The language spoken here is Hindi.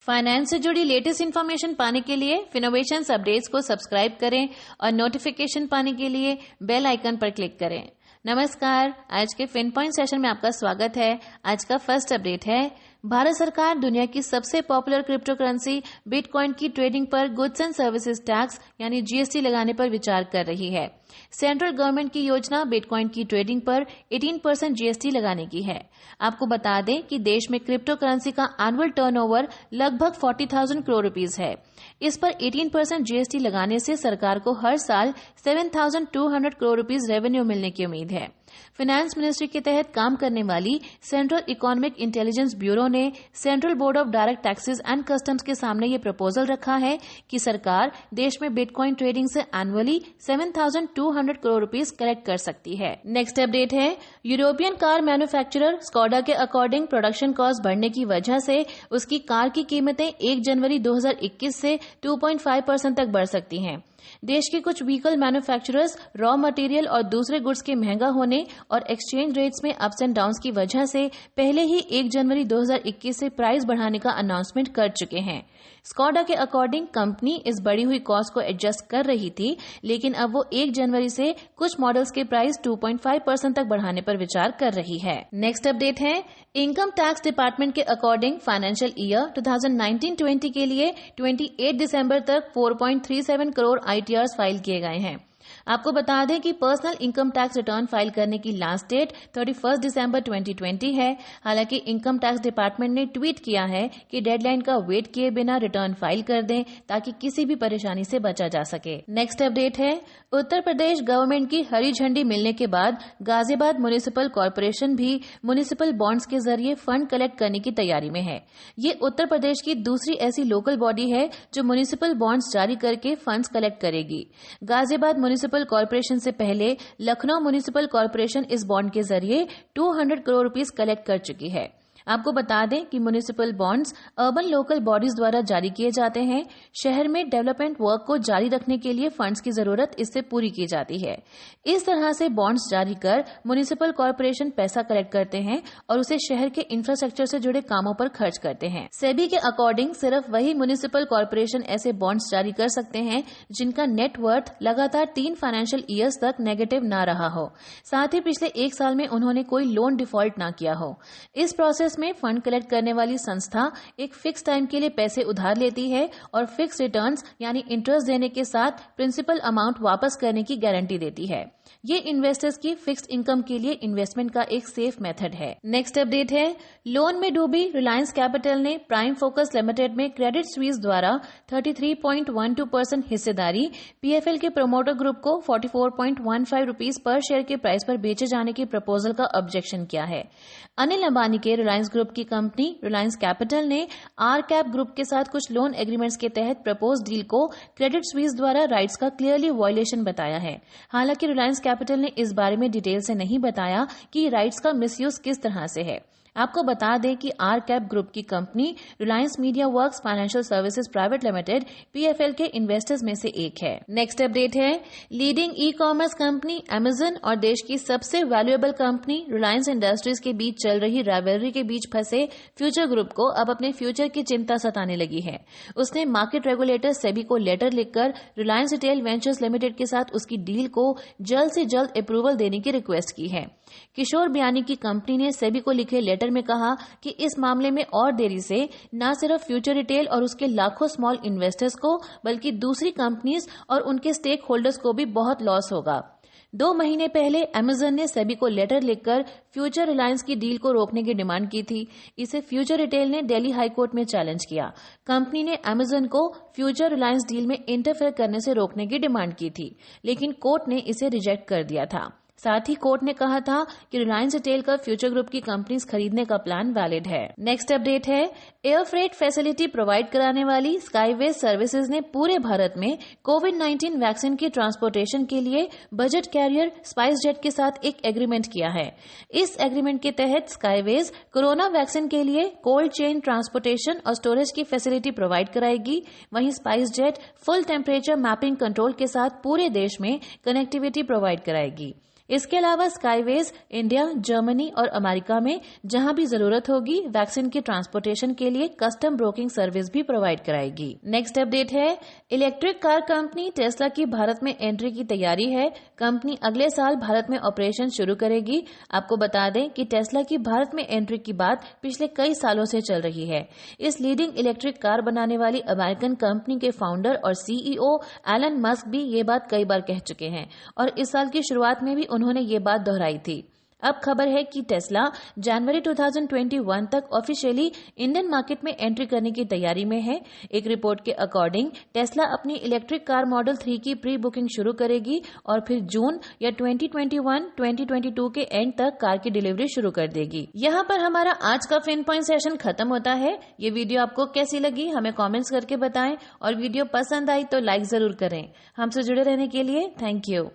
फाइनेंस से जुड़ी लेटेस्ट इन्फॉर्मेशन पाने के लिए फिनोवेशंस अपडेट्स को सब्सक्राइब करें और नोटिफिकेशन पाने के लिए बेल आइकन पर क्लिक करें। नमस्कार, आज के फिन पॉइंट सेशन में आपका स्वागत है। आज का फर्स्ट अपडेट है, भारत सरकार दुनिया की सबसे पॉपुलर क्रिप्टो करेंसी बिटकॉइन की ट्रेडिंग पर गुड्स एंड सर्विसेज टैक्स यानी जीएसटी लगाने पर विचार कर रही है। सेंट्रल गवर्नमेंट की योजना बिटकॉइन की ट्रेडिंग पर 18% जीएसटी लगाने की है। आपको बता दें कि देश में क्रिप्टो करेंसी का एनुअल टर्नओवर लगभग 40,000 करोड़ रुपीस है। इस पर 18% जीएसटी लगाने से सरकार को हर साल 7,200 करोड़ रुपीस रेवेन्यू मिलने की उम्मीद है। फाइनेंस मिनिस्ट्री के तहत काम करने वाली सेंट्रल इकोनॉमिक इंटेलिजेंस ब्यूरो ने central board of direct taxes and customs के सामने ये प्रपोजल रखा है कि सरकार देश में बिटकॉइन ट्रेडिंग से एनुअली 7,200 करोड़ रुपीस कलेक्ट कर सकती है। नेक्स्ट अपडेट है, यूरोपियन कार मैन्युफैक्चरर स्कोडा के अकॉर्डिंग प्रोडक्शन कॉस्ट बढ़ने की वजह से उसकी कार की कीमतें 1 जनवरी 2021 से 2.5% तक बढ़ सकती हैं। देश के कुछ व्हीकल मैन्युफैक्चरर्स रॉ मटेरियल और दूसरे गुड्स के महंगा होने और एक्सचेंज रेट्स में अप्स एंड डाउन्स की वजह से पहले ही 1 जनवरी 2021 से प्राइस बढ़ाने का अनाउंसमेंट कर चुके हैं। स्कोडा के अकॉर्डिंग कंपनी इस बढ़ी हुई कॉस्ट को एडजस्ट कर रही थी, लेकिन अब वो 1 जनवरी से कुछ मॉडल्स के प्राइस 2.5% तक बढ़ाने पर विचार कर रही है। नेक्स्ट अपडेट है, इनकम टैक्स डिपार्टमेंट के अकॉर्डिंग फाइनेंशियल ईयर 2019-20 के लिए 28 दिसंबर तक 4.37 करोड़ आईटीआर्स फाइल किए गए हैं। आपको बता दें कि personal income tax return file करने की लास्ट डेट 31 दिसंबर 2020 है। हालांकि इनकम टैक्स डिपार्टमेंट ने ट्वीट किया है कि डेडलाइन का वेट किए बिना रिटर्न फाइल कर दें ताकि किसी भी परेशानी से बचा जा सके। नेक्स्ट अपडेट है, उत्तर प्रदेश गवर्नमेंट की हरी झंडी मिलने के बाद गाजियाबाद म्युनिसिपल कॉर्पोरेशन भी म्युनिसिपल बॉन्ड्स के जरिए फंड कलेक्ट करने की तैयारी में है। ये उत्तर प्रदेश की दूसरी ऐसी लोकल बॉडी है जो म्युनिसिपल बॉन्ड्स जारी करके फंड्स कलेक्ट करेगी। गाजियाबाद म्युनिसिपल कॉर्पोरेशन से पहले लखनऊ म्युनिसिपल कॉर्पोरेशन इस बॉन्ड के जरिए 200 करोड़ रुपीस कलेक्ट कर चुकी है। आपको बता दें कि municipal bonds urban local bodies द्वारा जारी किए जाते हैं। शहर में डेवलपमेंट वर्क को जारी रखने के लिए फंड्स की जरूरत इससे पूरी की जाती है। इस तरह से बॉन्ड्स जारी कर म्युनिसिपल कॉर्पोरेशन पैसा कलेक्ट करते हैं और उसे शहर के इंफ्रास्ट्रक्चर से जुड़े कामों पर खर्च करते हैं। सेबी के अकॉर्डिंग सिर्फ वही म्युनिसिपल कॉर्पोरेशन ऐसे बॉन्ड्स जारी कर सकते हैं जिनका नेट वर्थ लगातार 3 फाइनेंशियल ईयर्स तक नेगेटिव न रहा हो, साथ ही पिछले 1 साल में उन्होंने कोई लोन डिफॉल्ट न किया हो। इस प्रोसेस में फंड कलेक्ट करने वाली संस्था एक फिक्स टाइम के लिए पैसे उधार लेती है और फिक्स रिटर्न्स यानी इंटरेस्ट देने के साथ प्रिंसिपल अमाउंट वापस करने की गारंटी देती है। ये इन्वेस्टर्स की फिक्स्ड इनकम के लिए इन्वेस्टमेंट का एक सेफ मेथड है। नेक्स्ट अपडेट है, लोन में डूबी रिलायंस कैपिटल ने प्राइम फोकस लिमिटेड में क्रेडिट स्विस द्वारा 33.12% हिस्सेदारी पीएफएल के प्रोमोटर ग्रुप को 44.15 रुपीस पर शेयर के प्राइस पर बेचे जाने की प्रपोजल का ऑब्जेक्शन किया है। अनिल अंबानी के रिलायंस ग्रुप की कंपनी रिलायंस कैपिटल ने आर कैप ग्रुप के साथ कुछ लोन एग्रीमेंट्स के तहत प्रपोज डील को क्रेडिट स्विस द्वारा राइट्स का क्लियरली वायलेशन बताया है। हालांकि रिलायंस कैपिटल ने इस बारे में डिटेल से नहीं बताया कि राइट्स का मिसयूज किस तरह से है। आपको बता दें कि आर कैप ग्रुप की company Reliance media works financial services private limited PFL के इन्वेस्टर्स में से एक है। नेक्स्ट अपडेट है, leading e commerce company Amazon और देश की सबसे वैल्यूएबल कंपनी रिलायंस इंडस्ट्रीज के बीच चल रही राइवलरी के बीच फंसे फ्यूचर ग्रुप को अब अपने फ्यूचर की चिंता सताने लगी है। उसने मार्केट रेगुलेटर सेबी को लेटर लिखकर रिलायंस रिटेल वेंचर्स लिमिटेड के साथ उसकी डील को जल्द से जल्द अप्रूवल देने की रिक्वेस्ट की है। किशोर बियानी की कंपनी ने सेबी को लिखे लेटर में कहा कि इस मामले में और देरी से न सिर्फ फ्यूचर रिटेल और उसके लाखों स्मॉल इन्वेस्टर्स को बल्कि दूसरी कंपनीज और उनके स्टेक होल्डर्स को भी बहुत लॉस होगा। 2 महीने पहले अमेजन ने सेबी को लेटर लिखकर फ्यूचर रिलायंस की डील को रोकने की डिमांड की थी। इसे फ्यूचर रिटेल ने दिल्ली हाई कोर्ट में चैलेंज किया। कंपनी ने अमेजन को फ्यूचर रिलायंस डील में इंटरफेयर करने से रोकने की डिमांड की थी, लेकिन कोर्ट ने इसे रिजेक्ट कर दिया था। साथ ही कोर्ट ने कहा था कि रिलायंस रिटेल का फ्यूचर ग्रुप की कंपनीज खरीदने का प्लान वैलिड है। नेक्स्ट अपडेट है, एयर फ्रेट फैसिलिटी प्रोवाइड कराने वाली स्काईवेज सर्विसेज ने पूरे भारत में कोविड-19 वैक्सीन की ट्रांसपोर्टेशन के लिए बजट कैरियर स्पाइस जेट के साथ एक एग्रीमेंट किया है। इस एग्रीमेंट के तहत स्काईवेज कोरोना वैक्सीन के लिए कोल्ड चेन ट्रांसपोर्टेशन और स्टोरेज की फैसिलिटी प्रोवाइड कराएगी। वहीं spice jet full temperature mapping control के साथ पूरे देश में कनेक्टिविटी प्रोवाइड कराएगी। इसके अलावा स्काईवेज इंडिया, जर्मनी और अमेरिका में जहां भी जरूरत होगी वैक्सीन के ट्रांसपोर्टेशन के लिए कस्टम ब्रोकिंग सर्विस भी प्रोवाइड कराएगी। नेक्स्ट अपडेट है, इलेक्ट्रिक कार कंपनी टेस्ला की भारत में एंट्री की तैयारी है। कंपनी अगले साल भारत में ऑपरेशन शुरू करेगी। आपको बता दें कि टेस्ला की भारत में एंट्री की बात पिछले कई सालों से चल रही है। इस लीडिंग इलेक्ट्रिक कार बनाने वाली अमेरिकन कंपनी के फाउंडर और सीईओ एलन मस्क भी ये बात कई बार कह चुके हैं और इस साल की शुरुआत में भी उन्होंने ये बात दोहराई थी। अब खबर है कि टेस्ला जनवरी 2021 तक ऑफिशियली इंडियन मार्केट में एंट्री करने की तैयारी में है। एक रिपोर्ट के अकॉर्डिंग टेस्ला अपनी इलेक्ट्रिक कार मॉडल 3 की प्री बुकिंग शुरू करेगी और फिर जून या 2021-2022 के एंड तक कार की डिलीवरी शुरू कर देगी। यहाँ पर हमारा आज का फिन पॉइंट सेशन खत्म होता है। ये वीडियो आपको कैसी लगी हमें कॉमेंट्स करके बताएं और वीडियो पसंद आई तो लाइक जरूर करें। हमसे जुड़े रहने के लिए थैंक यू।